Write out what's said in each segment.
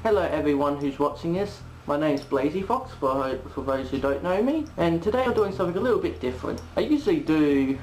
Hello everyone who's watching this. My name's Blazie Fox for those who don't know me, and today I'm doing something a little bit different. I usually do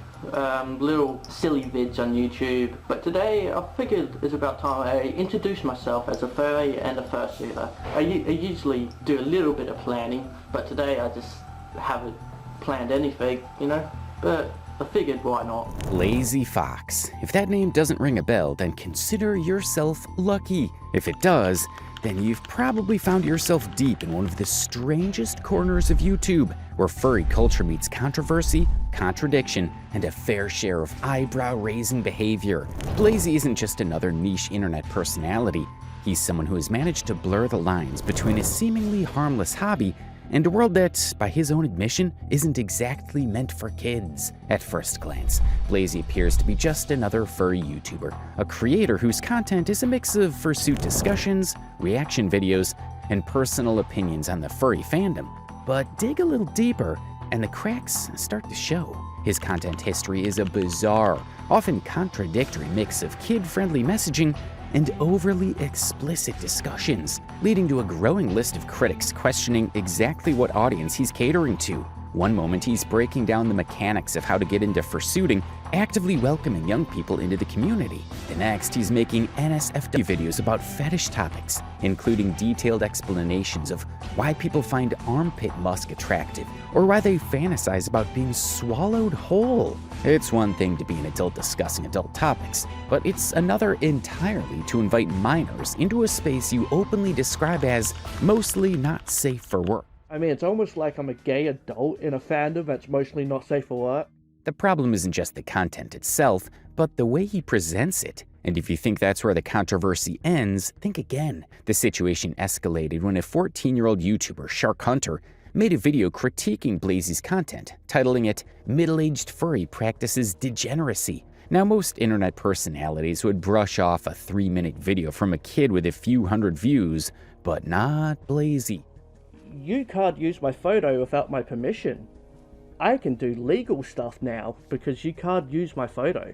little silly vids on YouTube, but today I figured it's about time I introduce myself as a furry and a fursuiter. I usually do a little bit of planning, but today I just haven't planned anything, you know, but I figured why not. Blazie Fox. If that name doesn't ring a bell, then consider yourself lucky. If it does, then you've probably found yourself deep in one of the strangest corners of YouTube, where furry culture meets controversy, contradiction, and a fair share of eyebrow-raising behavior. Blazie isn't just another niche internet personality. He's someone who has managed to blur the lines between a seemingly harmless hobby and a world that, by his own admission, isn't exactly meant for kids. At first glance, Blazie appears to be just another furry YouTuber, a creator whose content is a mix of fursuit discussions, reaction videos, and personal opinions on the furry fandom. But dig a little deeper, and the cracks start to show. His content history is a bizarre, often contradictory mix of kid-friendly messaging and overly explicit discussions, leading to a growing list of critics questioning exactly what audience he's catering to. One moment he's breaking down the mechanics of how to get into fursuiting, actively welcoming young people into the community. The next, he's making NSFW videos about fetish topics, including detailed explanations of why people find armpit musk attractive, or why they fantasize about being swallowed whole. It's one thing to be an adult discussing adult topics, but it's another entirely to invite minors into a space you openly describe as mostly not safe for work. I mean, it's almost like I'm a gay adult in a fandom that's mostly not safe for work. The problem isn't just the content itself, but the way he presents it. And if you think that's where the controversy ends, think again. The situation escalated when a 14-year-old YouTuber, Shark Hunter, made a video critiquing Blazie's content, titling it, "Middle-Aged Furry Practices Degeneracy." Now, most internet personalities would brush off a 3-minute video from a kid with a few hundred views, but not Blazie. You can't use my photo without my permission. I can do legal stuff now because you can't use my photo.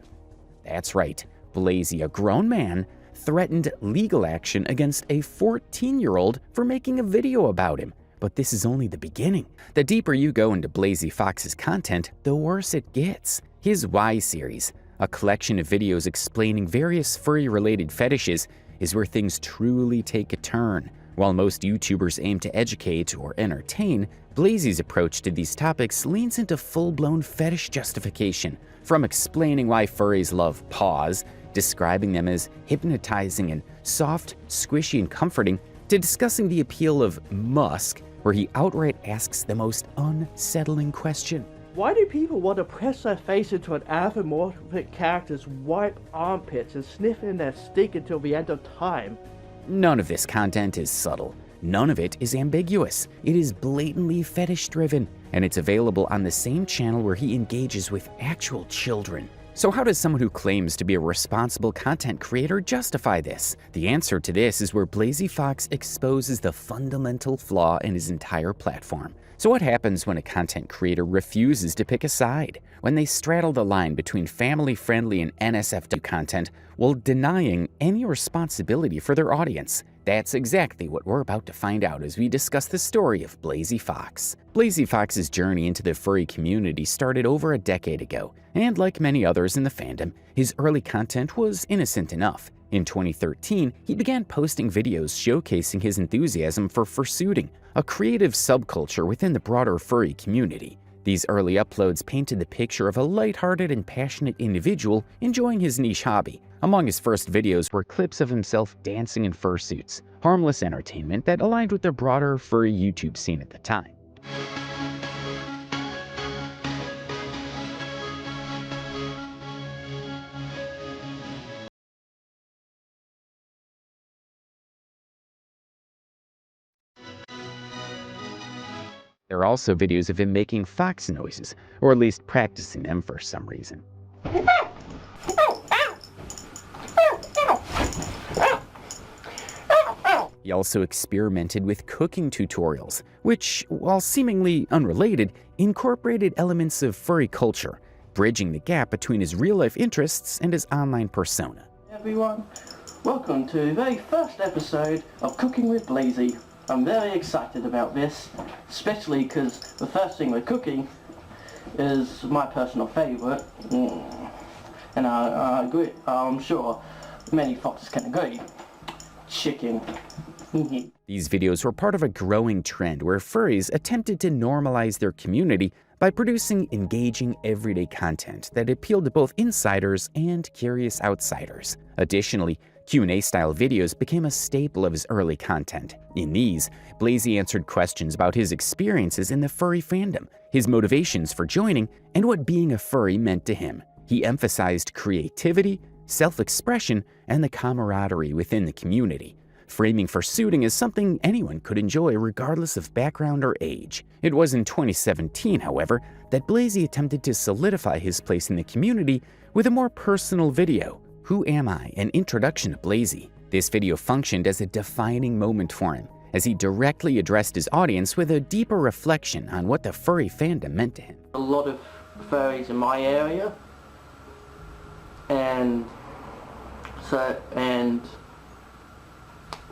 That's right. Blazie, a grown man, threatened legal action against a 14-year-old for making a video about him. But this is only the beginning. The deeper you go into Blazie Fox's content, the worse it gets. His Y series, a collection of videos explaining various furry-related fetishes, is where things truly take a turn. While most YouTubers aim to educate or entertain, Blazie's approach to these topics leans into full-blown fetish justification, from explaining why furries love paws, describing them as hypnotizing and soft, squishy, and comforting, to discussing the appeal of musk, where he outright asks the most unsettling question. Why do people want to press their face into an anthropomorphic character's white armpits and sniff in their stink until the end of time? None of this content is subtle. None of it is ambiguous. It is blatantly fetish-driven, and it's available on the same channel where he engages with actual children. So how does someone who claims to be a responsible content creator justify this? The answer to this is where Blazie Fox exposes the fundamental flaw in his entire platform. So what happens when a content creator refuses to pick a side? When they straddle the line between family-friendly and NSFW content while denying any responsibility for their audience? That's exactly what we're about to find out as we discuss the story of Blazie Fox. Blazie Fox's journey into the furry community started over a decade ago, and like many others in the fandom, his early content was innocent enough. In 2013, he began posting videos showcasing his enthusiasm for fursuiting, a creative subculture within the broader furry community. These early uploads painted the picture of a lighthearted and passionate individual enjoying his niche hobby. Among his first videos were clips of himself dancing in fursuits, harmless entertainment that aligned with the broader furry YouTube scene at the time. There are also videos of him making fox noises, or at least practicing them for some reason. He also experimented with cooking tutorials, which, while seemingly unrelated, incorporated elements of furry culture, bridging the gap between his real-life interests and his online persona. Everyone, Welcome to the very first episode of Cooking with Blazie. I'm very excited about this, especially because the first thing we're cooking is my personal favourite, and I agree, I'm sure many foxes can agree, chicken. These videos were part of a growing trend where furries attempted to normalize their community by producing engaging everyday content that appealed to both insiders and curious outsiders. Additionally, Q&A style videos became a staple of his early content. In these, Blazie answered questions about his experiences in the furry fandom, his motivations for joining, and what being a furry meant to him. He emphasized creativity, self-expression, and the camaraderie within the community, framing fursuiting as something anyone could enjoy regardless of background or age. It was in 2017, however, that Blazie attempted to solidify his place in the community with a more personal video, Who Am I? An Introduction to Blazie. This video functioned as a defining moment for him, as he directly addressed his audience with a deeper reflection on what the furry fandom meant to him. A lot of furries in my area, and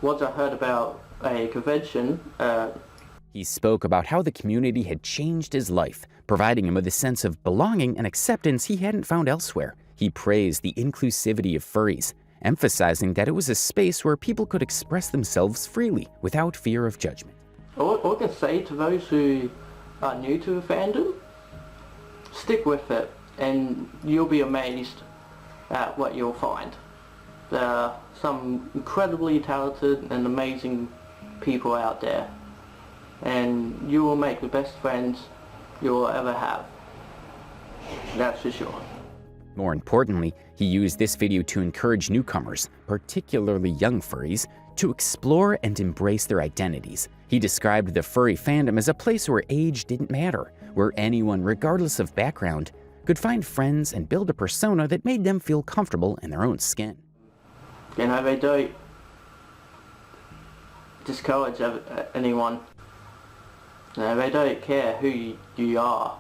once I heard about a convention, he spoke about how the community had changed his life, providing him with a sense of belonging and acceptance he hadn't found elsewhere. He praised the inclusivity of furries, emphasizing that it was a space where people could express themselves freely without fear of judgment. All I can say to those who are new to the fandom, stick with it and you'll be amazed at what you'll find. There are some incredibly talented and amazing people out there, and you will make the best friends you will ever have. That's for sure. More importantly, he used this video to encourage newcomers, particularly young furries, to explore and embrace their identities. He described the furry fandom as a place where age didn't matter, where anyone, regardless of background, could find friends and build a persona that made them feel comfortable in their own skin. You know, they don't discourage anyone. You know, they don't care who you are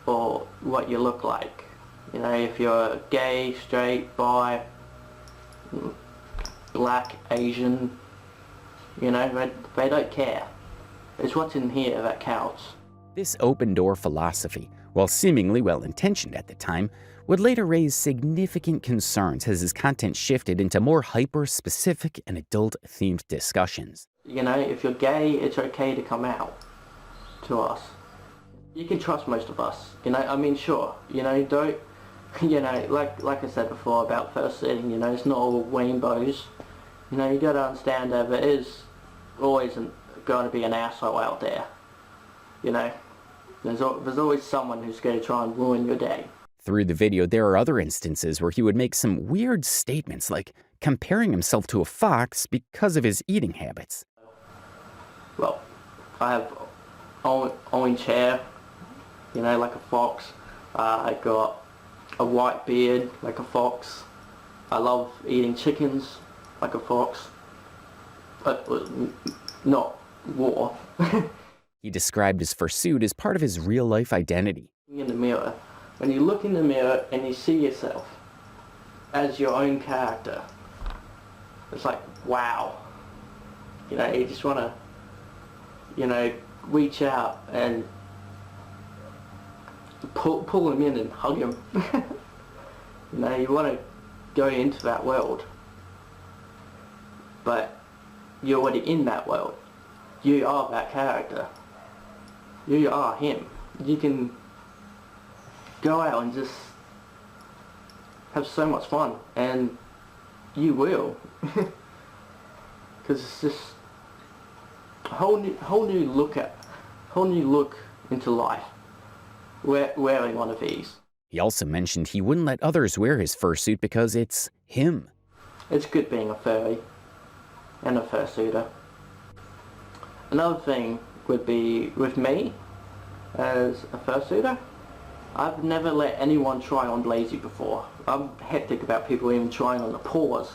or what you look like. You know, if you're gay, straight, bi, black, Asian, you know, they don't care. It's what's in here that counts. This open-door philosophy, while seemingly well-intentioned at the time, would later raise significant concerns as his content shifted into more hyper-specific and adult-themed discussions. You know, if you're gay, it's okay to come out to us. You can trust most of us, you know, I mean, sure, you know, don't, you know, like I said before about fursuiting, you know, it's not all rainbows. You know, you gotta understand that there is always going to be an asshole out there, you know. There's always someone who's going to try and ruin your day. Through the video, there are other instances where he would make some weird statements, like comparing himself to a fox because of his eating habits. Well, I have orange hair, you know, like a fox. I got a white beard, like a fox. I love eating chickens, like a fox. But not Vore. He described his fursuit as part of his real-life identity. In the mirror, when you look in the mirror and you see yourself as your own character, it's like, wow. You know, you just want to, you know, reach out and pull him in and hug him. You know, you want to go into that world, but you're already in that world. You are that character. You are him. You can go out and just have so much fun, and you will, because it's just a whole new look into life. Wearing one of these. He also mentioned he wouldn't let others wear his fursuit because it's him. It's good being a furry and a fursuiter. Another thing would be with me as a fursuiter. I've never let anyone try on Blazie before. I'm hectic about people even trying on the paws,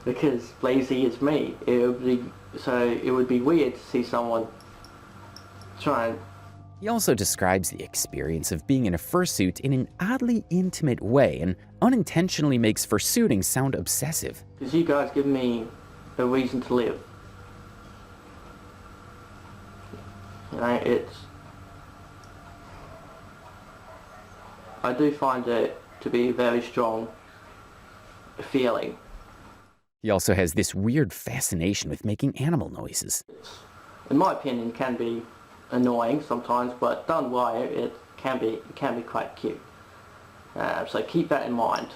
because Blazie is me. It would be weird to see someone try and... He also describes the experience of being in a fursuit in an oddly intimate way and unintentionally makes fursuiting sound obsessive. Because you guys give me a reason to live. You know, I do find it to be a very strong feeling. He also has this weird fascination with making animal noises. In my opinion, can be annoying sometimes, but done right, it can be quite cute. So keep that in mind,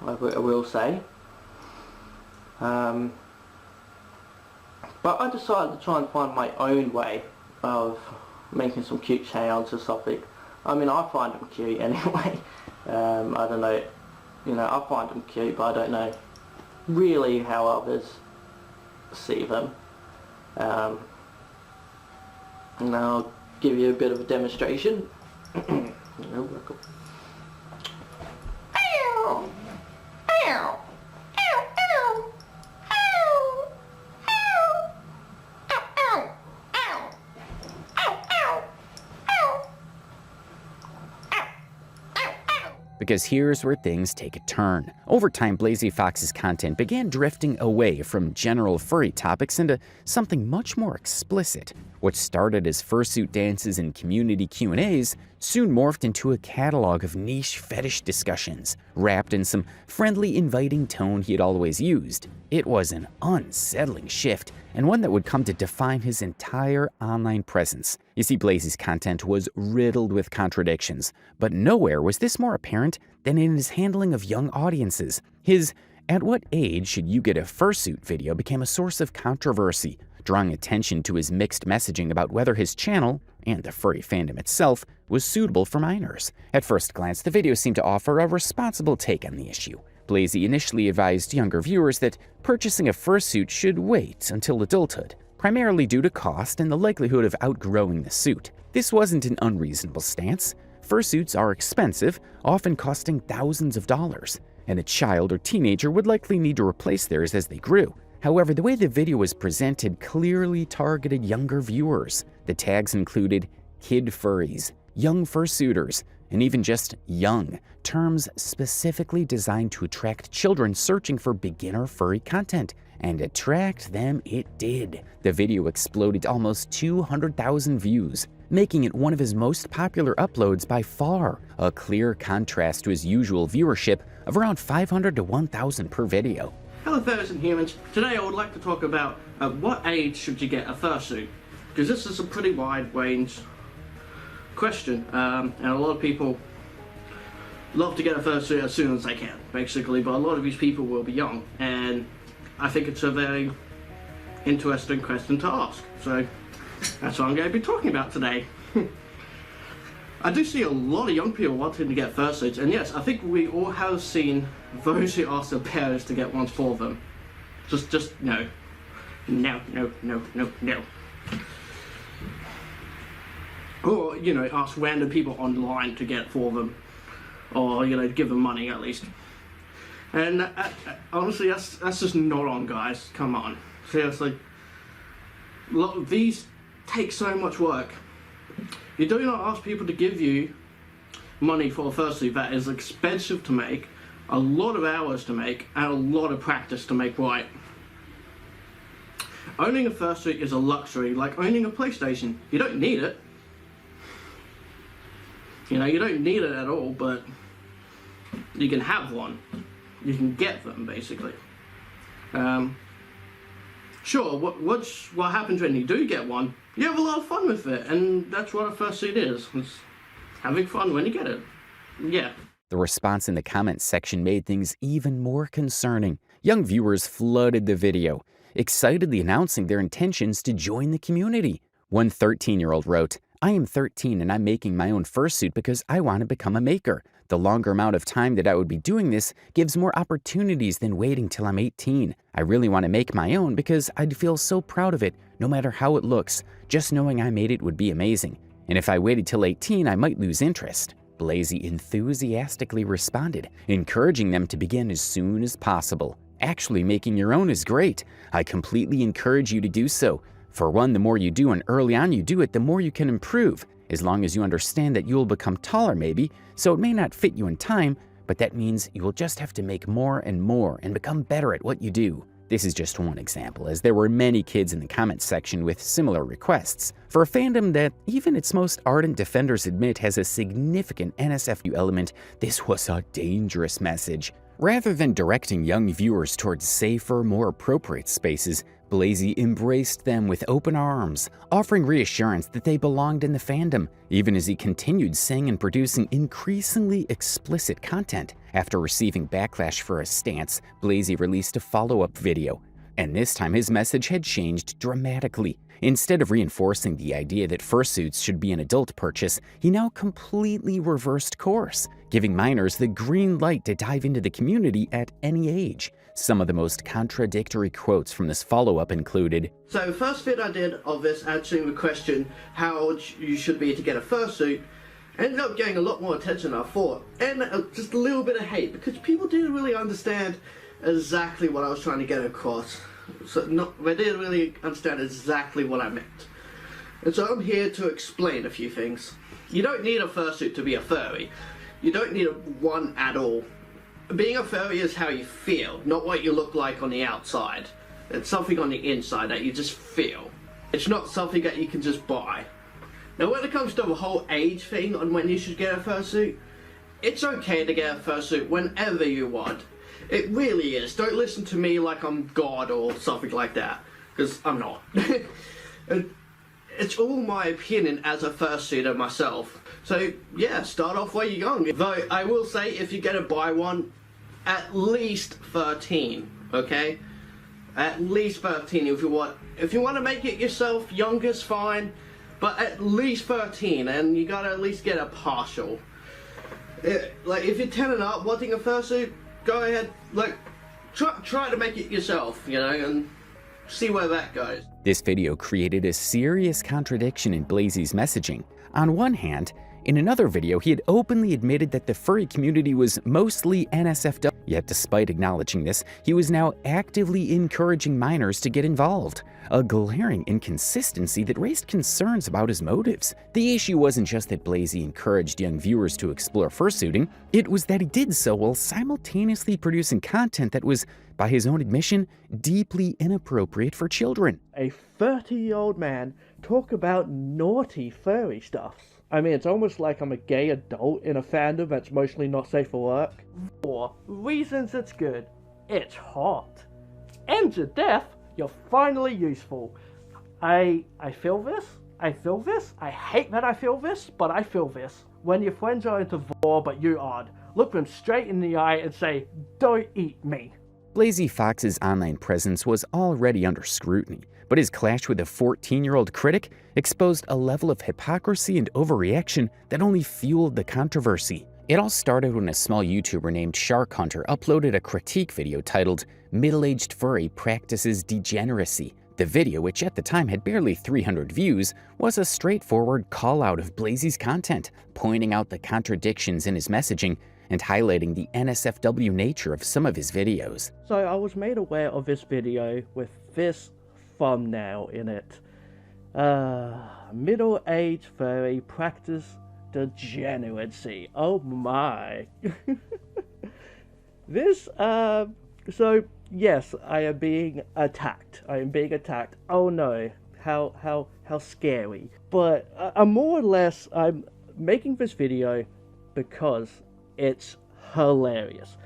I will say. But I decided to try and find my own way of making some cute sounds or something. I mean, I find them cute anyway. I don't know, you know, I find them cute, but I don't know really how others see them. And I'll give you a bit of a demonstration. Because here's where things take a turn. Over time, Blazie Fox's content began drifting away from general furry topics into something much more explicit. What started as fursuit dances and community Q&As soon morphed into a catalog of niche fetish discussions, wrapped in some friendly, inviting tone he had always used. It was an unsettling shift, and one that would come to define his entire online presence. You see, Blazie's content was riddled with contradictions, but nowhere was this more apparent than in his handling of young audiences. His "At what age should you get a fursuit?" video became a source of controversy, drawing attention to his mixed messaging about whether his channel, and the furry fandom itself, was suitable for minors. At first glance, the video seemed to offer a responsible take on the issue. Blazie initially advised younger viewers that purchasing a fursuit should wait until adulthood, primarily due to cost and the likelihood of outgrowing the suit. This wasn't an unreasonable stance. Fursuits are expensive, often costing thousands of dollars, and a child or teenager would likely need to replace theirs as they grew. However, the way the video was presented clearly targeted younger viewers. The tags included kid furries, young fursuiters, and even just young, terms specifically designed to attract children searching for beginner furry content. And attract them it did. The video exploded to almost 200,000 views, making it one of his most popular uploads by far, a clear contrast to his usual viewership of around 500 to 1,000 per video. Hello furries and humans. Today I would like to talk about at what age should you get a fursuit? Because this is a pretty wide range question, and a lot of people love to get a fursuit as soon as they can, basically, but a lot of these people will be young, and I think it's a very interesting question to ask, so that's what I'm going to be talking about today. I do see a lot of young people wanting to get fursuits, and yes, I think we all have seen those who ask their parents to get ones for them. Just no. No. Or, you know, ask random people online to get for them, or, you know, give them money at least. And honestly, that's just not on, guys. Come on, seriously. These take so much work. You do not ask people to give you money for a fursuit that is expensive to make, a lot of hours to make, and a lot of practice to make right. Owning a fursuit is a luxury, like owning a PlayStation. You don't need it. You know, you don't need it at all, but you can have one. You can get them, basically. Sure, what happens when you do get one? You have a lot of fun with it, and that's what a fursuit is. It's having fun when you get it. Yeah. The response in the comments section made things even more concerning. Young viewers flooded the video, excitedly announcing their intentions to join the community. One 13-year-old wrote, "I am 13 and I'm making my own fursuit because I want to become a maker. The longer amount of time that I would be doing this gives more opportunities than waiting till I'm 18. I really want to make my own because I'd feel so proud of it, no matter how it looks. Just knowing I made it would be amazing. And if I waited till 18, I might lose interest." Blazie enthusiastically responded, encouraging them to begin as soon as possible. "Actually, making your own is great. I completely encourage you to do so. For one, the more you do and early on you do it, the more you can improve. as long as you understand that you'll become taller maybe, so it may not fit you in time, but that means you will just have to make more and become better at what you do. This is just one example, as there were many kids in the comments section with similar requests for a fandom that even its most ardent defenders admit has a significant NSFW element. This was a dangerous message. Rather than directing young viewers towards safer, more appropriate spaces, Blazie embraced them with open arms, offering reassurance that they belonged in the fandom, even as he continued saying and producing increasingly explicit content. After receiving backlash for his stance, Blazie released a follow-up video, and this time his message had changed dramatically. Instead of reinforcing the idea that fursuits should be an adult purchase, he now completely reversed course, giving minors the green light to dive into the community at any age. Some of the most contradictory quotes from this follow-up included, So the first vid I did of this answering the question how old you should be to get a fursuit ended up getting a lot more attention than I thought, and just a little bit of hate because people didn't really understand exactly what I was trying to get across. They didn't really understand exactly what I meant. And so I'm here to explain a few things. You don't need a fursuit to be a furry. You don't need one at all. Being a furry is how you feel, not what you look like on the outside. It's something on the inside that you just feel. It's not something that you can just buy. Now when it comes to the whole age thing on when you should get a fursuit, it's okay to get a fursuit whenever you want. It really is. Don't listen to me like I'm God or something like that, because I'm not. It's all my opinion as a fursuiter myself. So yeah, start off where you're young. Though I will say, if you're gonna buy one, at least 13, okay? At least 13 if you want. If you want to make it yourself, younger's fine, but at least 13, and you gotta at least get a partial. Like if you're 10 and up wanting a fursuit, go ahead, like try to make it yourself, you know, and see where that goes. This video created a serious contradiction in Blazie's messaging. On one hand, in another video, he had openly admitted that the furry community was mostly NSFW, yet despite acknowledging this, he was now actively encouraging minors to get involved. A glaring inconsistency that raised concerns about his motives. The issue wasn't just that Blazie encouraged young viewers to explore fursuiting, it was that he did so while simultaneously producing content that was, by his own admission, deeply inappropriate for children. A 30-year-old man talk about naughty furry stuff. I mean, it's almost like I'm a gay adult in a fandom that's mostly not safe for work. For reasons it's good, it's hot. Ends of death, you're finally useful. I feel this. I feel this. I hate that I feel this, but I feel this. When your friends are into Vore but you aren't, look them straight in the eye and say, "Don't eat me." Blazie Fox's online presence was already under scrutiny, but his clash with a 14-year-old critic exposed a level of hypocrisy and overreaction that only fueled the controversy. It all started when a small YouTuber named Shark Hunter uploaded a critique video titled "Middle-Aged Furry Practices Degeneracy." The video, which at the time had barely 300 views, was a straightforward call-out of Blazie's content, pointing out the contradictions in his messaging and highlighting the NSFW nature of some of his videos. So I was made aware of this video with this thumbnail in it. Middle-aged furry practice degeneracy. Oh my. This, so yes, I am being attacked. Oh no, how scary. But more or less, I'm making this video because it's hilarious.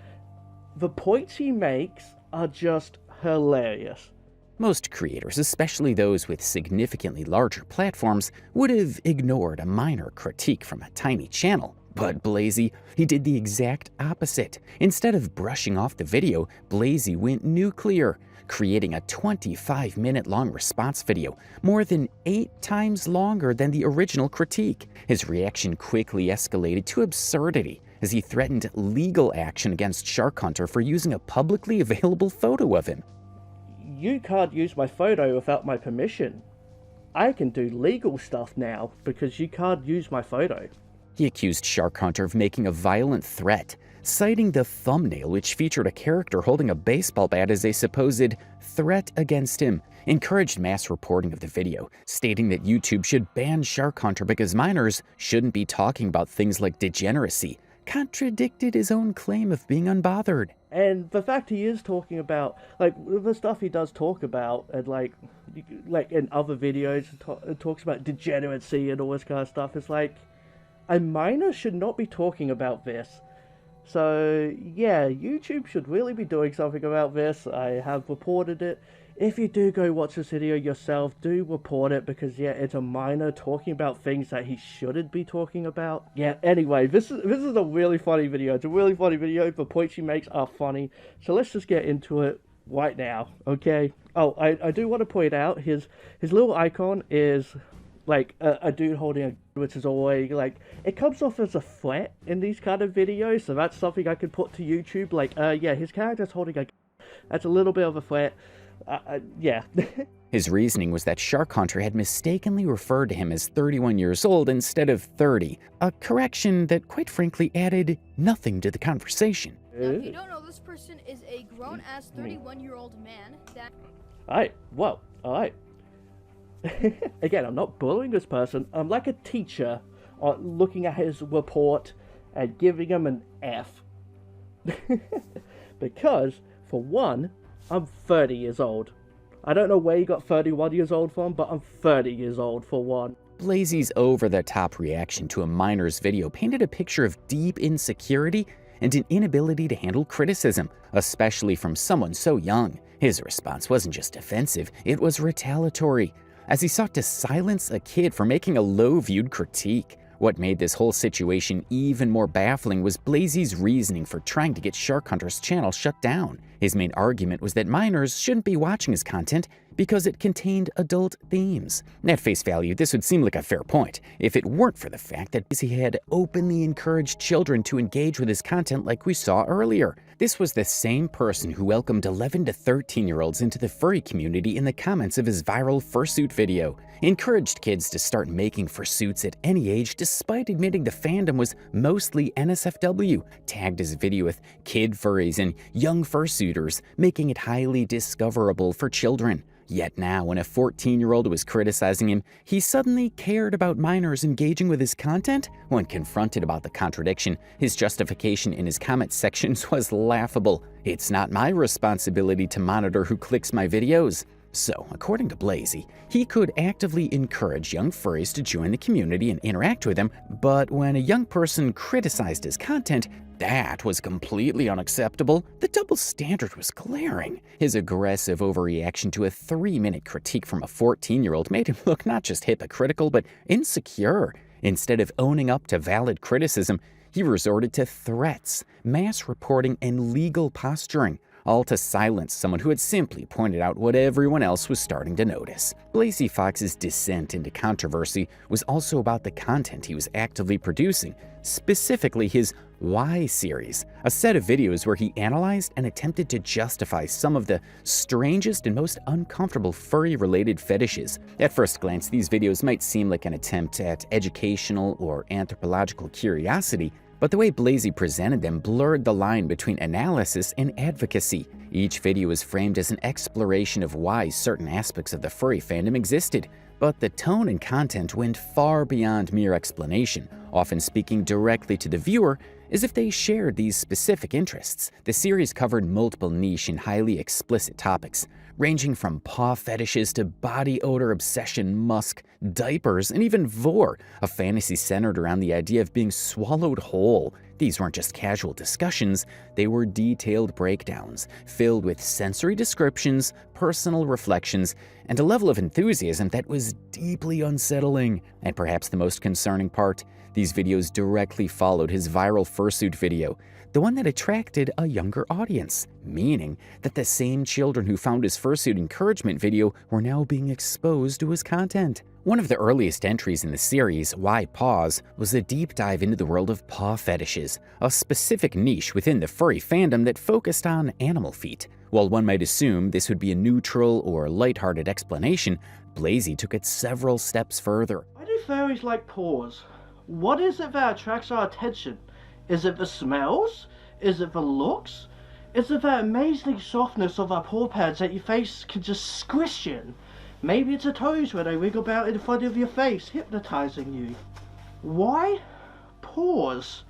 The points he makes are just hilarious. Most creators, especially those with significantly larger platforms, would have ignored a minor critique from a tiny channel. But Blazie, he did the exact opposite. Instead of brushing off the video, Blazie went nuclear, creating a 25-minute long response video, more than 8 times longer than the original critique. His reaction quickly escalated to absurdity, as he threatened legal action against Shark Hunter for using a publicly available photo of him. You can't use my photo without my permission. I can do legal stuff now because you can't use my photo. He accused Shark Hunter of making a violent threat, citing the thumbnail which featured a character holding a baseball bat as a supposed threat against him, encouraged mass reporting of the video, stating that YouTube should ban Shark Hunter because minors shouldn't be talking about things like degeneracy, contradicted his own claim of being unbothered. And the fact he is talking about, like, the stuff he does talk about, and like in other videos, talks about degeneracy and all this kind of stuff, it's like, a minor should not be talking about this. So, yeah, YouTube should really be doing something about this. I have reported it. If you do go watch this video yourself, do report it, because, yeah, it's a minor talking about things that he shouldn't be talking about. Yeah, anyway, this is a really funny video. It's a really funny video. The points he makes are funny. So let's just get into it right now, okay? Oh, I do want to point out, his little icon is like a dude holding a, which is always like, it comes off as a threat in these kind of videos, so that's something I could put to YouTube, like, yeah, his character's holding a, that's a little bit of a threat. Yeah. His reasoning was that Shark Hunter had mistakenly referred to him as 31 years old instead of 30, a correction that quite frankly added nothing to the conversation. Now, if you don't know, this person is a grown-ass 31-year-old man that... Alright, whoa, alright. Again, I'm not bullying this person. I'm like a teacher looking at his report and giving him an F. Because, for one, I'm 30 years old. I don't know where you got 31 years old from, but I'm 30 years old for one. Blazie's over-the-top reaction to a minor's video painted a picture of deep insecurity and an inability to handle criticism, especially from someone so young. His response wasn't just offensive, it was retaliatory, as he sought to silence a kid for making a low-viewed critique. What made this whole situation even more baffling was Blazie's reasoning for trying to get Shark Hunter's channel shut down. His main argument was that minors shouldn't be watching his content because it contained adult themes. At face value, this would seem like a fair point, if it weren't for the fact that Blazie had openly encouraged children to engage with his content like we saw earlier. This was the same person who welcomed 11 to 13-year-olds into the furry community in the comments of his viral fursuit video, encouraged kids to start making fursuits at any age despite admitting the fandom was mostly NSFW, tagged his video with kid furries and young fursuiters, making it highly discoverable for children. Yet now, when a 14-year-old was criticizing him, he suddenly cared about minors engaging with his content? When confronted about the contradiction, his justification in his comment sections was laughable. It's not my responsibility to monitor who clicks my videos. So, according to Blazie, he could actively encourage young furries to join the community and interact with them, but when a young person criticized his content, that was completely unacceptable. The double standard was glaring. His aggressive overreaction to a 3-minute critique from a 14-year-old made him look not just hypocritical, but insecure. Instead of owning up to valid criticism, he resorted to threats, mass reporting, and legal posturing, all to silence someone who had simply pointed out what everyone else was starting to notice. Blazie Fox's descent into controversy was also about the content he was actively producing, specifically his Why series, a set of videos where he analyzed and attempted to justify some of the strangest and most uncomfortable furry-related fetishes. At first glance, these videos might seem like an attempt at educational or anthropological curiosity, but the way Blazie presented them blurred the line between analysis and advocacy. Each video was framed as an exploration of why certain aspects of the furry fandom existed, but the tone and content went far beyond mere explanation, often speaking directly to the viewer as if they shared these specific interests. The series covered multiple niche and highly explicit topics, ranging from paw fetishes to body odor obsession, musk, diapers, and even Vore, a fantasy centered around the idea of being swallowed whole. These weren't just casual discussions, they were detailed breakdowns, filled with sensory descriptions, personal reflections, and a level of enthusiasm that was deeply unsettling. And perhaps the most concerning part, these videos directly followed his viral fursuit video, the one that attracted a younger audience, meaning that the same children who found his fursuit encouragement video were now being exposed to his content. One of the earliest entries in the series, Why Paws, was a deep dive into the world of paw fetishes, a specific niche within the furry fandom that focused on animal feet. While one might assume this would be a neutral or lighthearted explanation, Blazie took it several steps further. Why do furries like paws? What is it that attracts our attention? Is it the smells? Is it the looks? Is it the amazing softness of our paw pads that your face can just squish in? Maybe it's the toes when they wiggle about in front of your face, hypnotizing you. Why? Paws.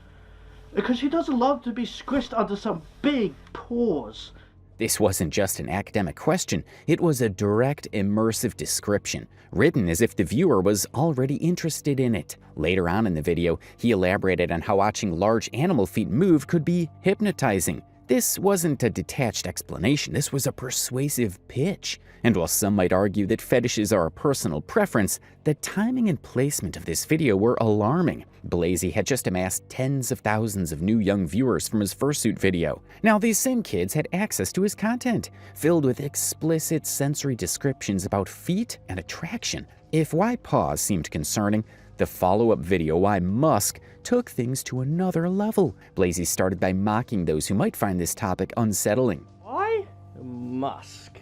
Because she doesn't love to be squished under some big paws. This wasn't just an academic question, it was a direct, immersive description, written as if the viewer was already interested in it. Later on in the video, he elaborated on how watching large animal feet move could be hypnotizing. This wasn't a detached explanation, this was a persuasive pitch. And while some might argue that fetishes are a personal preference, the timing and placement of this video were alarming. Blazie had just amassed tens of thousands of new young viewers from his fursuit video. Now these same kids had access to his content, filled with explicit sensory descriptions about feet and attraction. If why paws seemed concerning, the follow-up video, Why Musk, took things to another level. Blazie started by mocking those who might find this topic unsettling. Why Musk?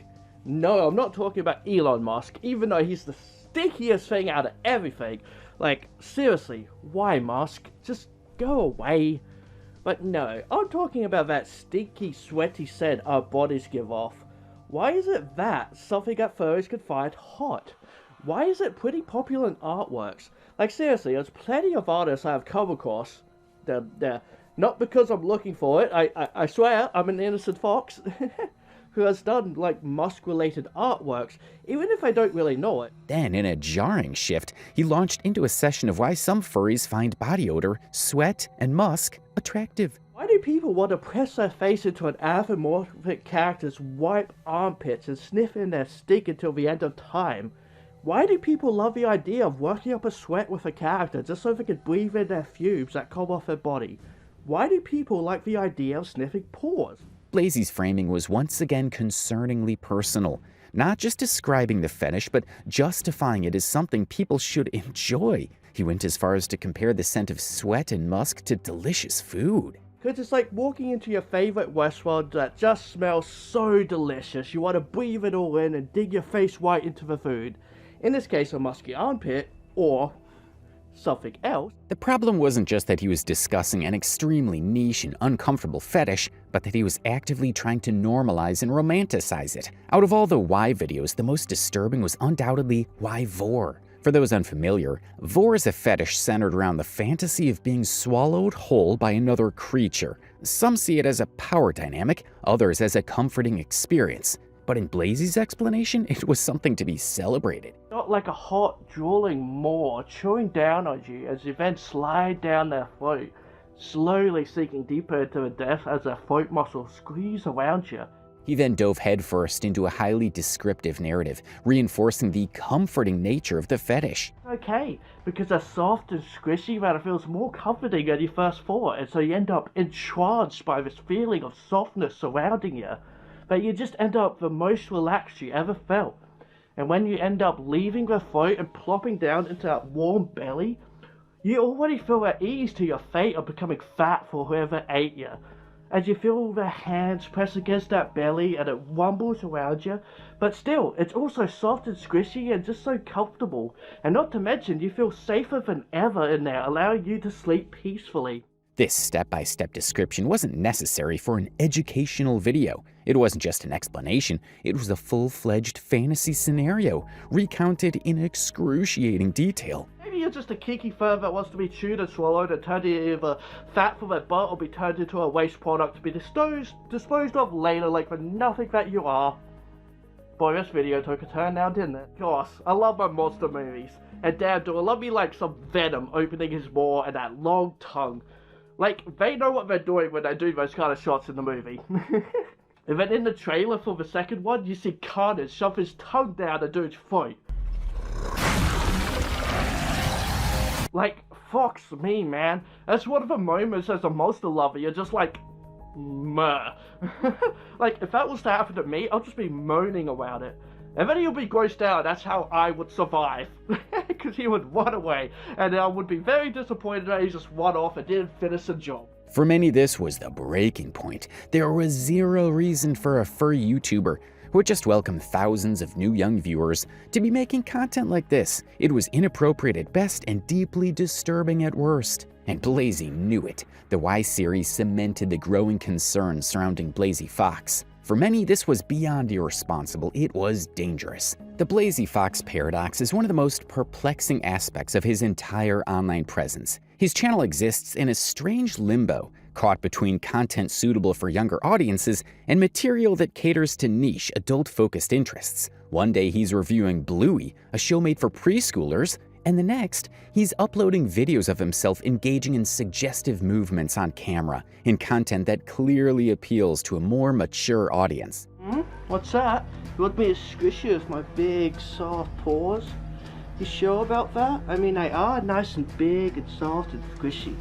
No, I'm not talking about Elon Musk, even though he's the stinkiest thing out of everything. Like, seriously, why Musk? Just go away. But no, I'm talking about that stinky, sweaty scent our bodies give off. Why is it that something that furries could find hot? Why is it pretty popular in artworks? Like, seriously, there's plenty of artists I've come across. They're not because I'm looking for it, I swear, I'm an innocent fox, who has done, like, musk-related artworks, even if I don't really know it. Then, in a jarring shift, he launched into a session of why some furries find body odor, sweat, and musk attractive. Why do people want to press their face into an anthropomorphic character's wipe armpits and sniff in their stink until the end of time? Why do people love the idea of working up a sweat with a character just so they can breathe in their fumes that come off their body? Why do people like the idea of sniffing paws? Blazie's framing was once again concerningly personal, not just describing the fetish, but justifying it as something people should enjoy. He went as far as to compare the scent of sweat and musk to delicious food. Because it's like walking into your favorite restaurant that just smells so delicious, you want to breathe it all in and dig your face right into the food. In this case, a musky armpit, or something else. The problem wasn't just that he was discussing an extremely niche and uncomfortable fetish, but that he was actively trying to normalize and romanticize it. Out of all the why videos, the most disturbing was undoubtedly why Vore. For those unfamiliar, Vore is a fetish centered around the fantasy of being swallowed whole by another creature. Some see it as a power dynamic, others as a comforting experience. But in Blazie's explanation, it was something to be celebrated. Not like a hot, drooling maw chewing down on you as you then slide down their throat, slowly sinking deeper into the depth as their throat muscles squeeze around you. He then dove headfirst into a highly descriptive narrative, reinforcing the comforting nature of the fetish. Okay, because they're soft and squishy that it feels more comforting than you first thought, and so you end up entranced by this feeling of softness surrounding you. But you just end up the most relaxed you ever felt. And when you end up leaving the throat and plopping down into that warm belly, you already feel at ease to your fate of becoming fat for whoever ate you. As you feel their hands press against that belly and it rumbles around you, but still, it's also soft and squishy and just so comfortable. And not to mention, you feel safer than ever in there, allowing you to sleep peacefully. This step-by-step description wasn't necessary for an educational video. It wasn't just an explanation, it was a full-fledged fantasy scenario, recounted in excruciating detail. Maybe you're just a kinky fur that wants to be chewed and swallowed and turned into either fat from a butt or be turned into a waste product to be disposed of later like the nothing that you are. Boy, this video took a turn now, didn't it? Gosh, I love my monster movies. And damn, do I love me like some Venom opening his maw and that long tongue. Like, they know what they're doing when they do those kind of shots in the movie. And then in the trailer for the second one, you see Carnage shove his tongue down a dude's throat. Like, fuck me, man. That's one of the moments as a monster lover, you're just like, meh. Like, if that was to happen to me, I'll just be moaning about it. And then he'll be grossed out, that's how I would survive. Because he would run away, and I would be very disappointed that he just run off and didn't finish the job. For many, this was the breaking point. There was zero reason for a furry YouTuber who had just welcomed thousands of new young viewers to be making content like this. It was inappropriate at best and deeply disturbing at worst. And Blazie knew it. The Y series cemented the growing concerns surrounding Blazie Fox. For many, this was beyond irresponsible. It was dangerous. The Blazie Fox paradox is one of the most perplexing aspects of his entire online presence. His channel exists in a strange limbo, caught between content suitable for younger audiences and material that caters to niche, adult-focused interests. One day he's reviewing Bluey, a show made for preschoolers, and the next, he's uploading videos of himself engaging in suggestive movements on camera, in content that clearly appeals to a more mature audience. What's that? You want me to squish you with my big, soft paws? You sure about that? I mean, they are nice and big and soft and squishy.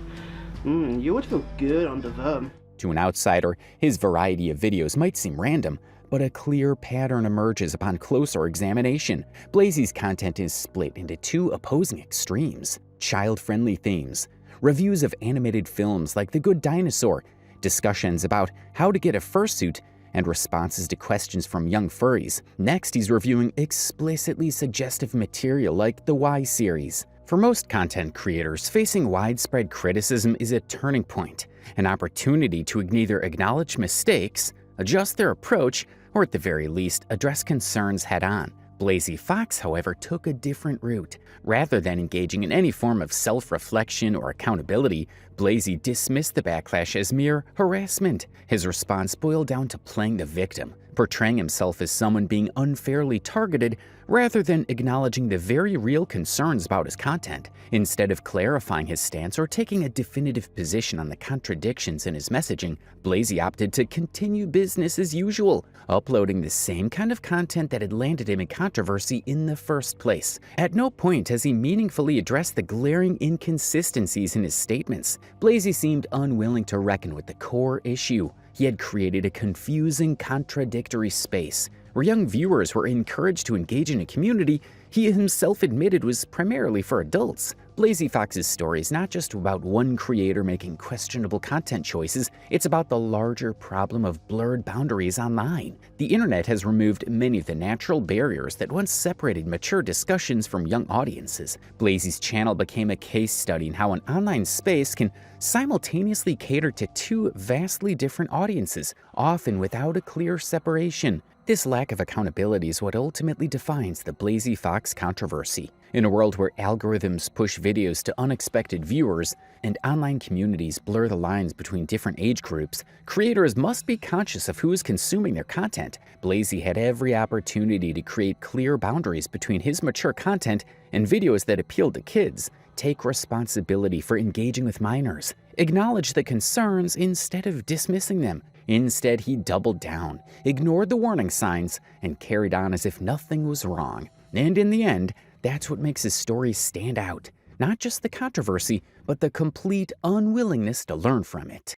You would feel good under them. To an outsider, his variety of videos might seem random, but a clear pattern emerges upon closer examination. Blazie's content is split into two opposing extremes: child-friendly themes, reviews of animated films like The Good Dinosaur, discussions about how to get a fursuit, and responses to questions from young furries. Next, he's reviewing explicitly suggestive material like the Y series. For most content creators, facing widespread criticism is a turning point, an opportunity to either acknowledge mistakes, adjust their approach, or at the very least, address concerns head-on. Blazie Fox, however, took a different route. Rather than engaging in any form of self-reflection or accountability, Blazie dismissed the backlash as mere harassment. His response boiled down to playing the victim, portraying himself as someone being unfairly targeted rather than acknowledging the very real concerns about his content. Instead of clarifying his stance or taking a definitive position on the contradictions in his messaging, Blazie opted to continue business as usual, uploading the same kind of content that had landed him in controversy in the first place. At no point has he meaningfully addressed the glaring inconsistencies in his statements. Blazie seemed unwilling to reckon with the core issue. He had created a confusing, contradictory space where young viewers were encouraged to engage in a community he himself admitted was primarily for adults. Blazie Fox's story is not just about one creator making questionable content choices, it's about the larger problem of blurred boundaries online. The internet has removed many of the natural barriers that once separated mature discussions from young audiences. Blazie's channel became a case study in how an online space can simultaneously cater to two vastly different audiences, often without a clear separation. This lack of accountability is what ultimately defines the Blazie Fox controversy. In a world where algorithms push videos to unexpected viewers and online communities blur the lines between different age groups, creators must be conscious of who is consuming their content. Blazie had every opportunity to create clear boundaries between his mature content and videos that appealed to kids, take responsibility for engaging with minors, acknowledge the concerns instead of dismissing them. Instead, he doubled down, ignored the warning signs, and carried on as if nothing was wrong. And in the end, that's what makes his story stand out. Not just the controversy, but the complete unwillingness to learn from it.